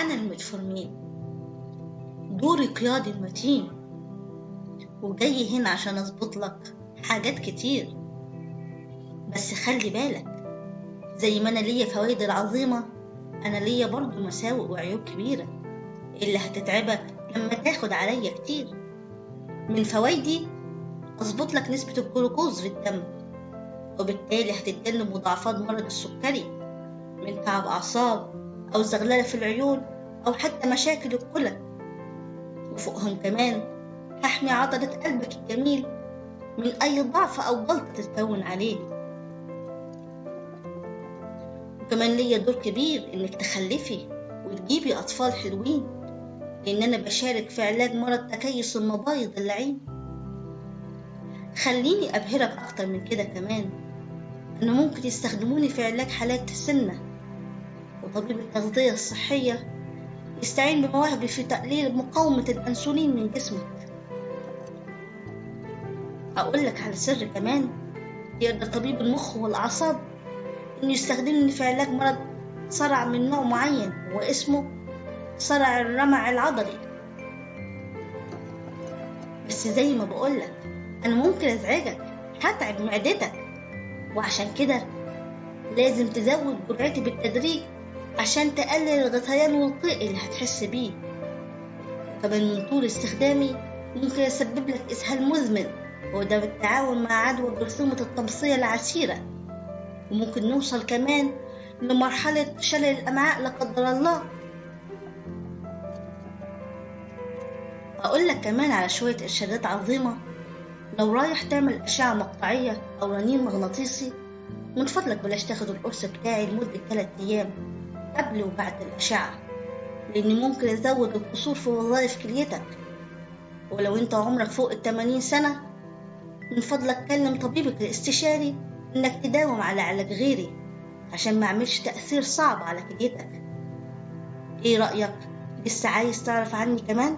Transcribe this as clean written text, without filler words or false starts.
أنا المتفورمين، دوري قيادي المتين، وجاي هنا عشان أظبط لك حاجات كتير. بس خلي بالك، زي ما أنا ليا فوائد العظيمة، أنا ليا برضو مساوئ وعيوب كبيرة اللي هتتعبك لما تاخد عليا كتير. من فوائدي أظبط لك نسبة الجلوكوز في الدم، وبالتالي هتتجنب مضاعفات مرض السكري من تعب أعصاب أو زغللة في العيون أو حتى مشاكل الكلى. وفوقهم كمان هحمي عضلة قلبك الجميل من أي ضعف أو جلطة تتكون عليه. وكمان ليا دور كبير إنك تخلفي وتجيبي أطفال حلوين، لأن أنا بشارك في علاج مرض تكيس المبايض اللعين. خليني أبهرك أكتر من كده كمان، إنه ممكن يستخدموني في علاج حالات السمنة، وطبيب التغذية الصحية يستعين بمواهبي في تقليل مقاومة الأنسولين من جسمك. أقول لك على سر كمان، يقدر طبيب المخ والأعصاب إنه يستخدمني في علاج مرض صرع من نوع معين واسمه صرع الرمع العضلي. بس زي ما بقولك، أنا ممكن أزعجك، هتعب معدتك، وعشان كده لازم تزود جرعتي بالتدريج عشان تقلل الغثيان والقيء اللي هتحس بيه. كمان من طول استخدامي ممكن يسبب لك إسهال مزمن، وده بالتعاون مع عدوى جرثومة التمصية العسيرة، وممكن نوصل كمان لمرحلة شلل الأمعاء لا قدر الله. أقول لك كمان على شوية إرشادات عظيمة. لو رايح تعمل أشعة مقطعية أو رنين مغناطيسي، من فضلك بلاش تاخد القرص بتاعي لمدة 3 أيام قبل وبعد الأشعة، لأن ممكن يزود القصور في وظائف كليتك. ولو أنت عمرك فوق 80 سنة، من فضلك كلم طبيبك الاستشاري إنك تداوم على علاج غيري عشان ما يعملش تأثير صعب على كليتك. إيه رأيك؟ لسه عايز تعرف عني كمان؟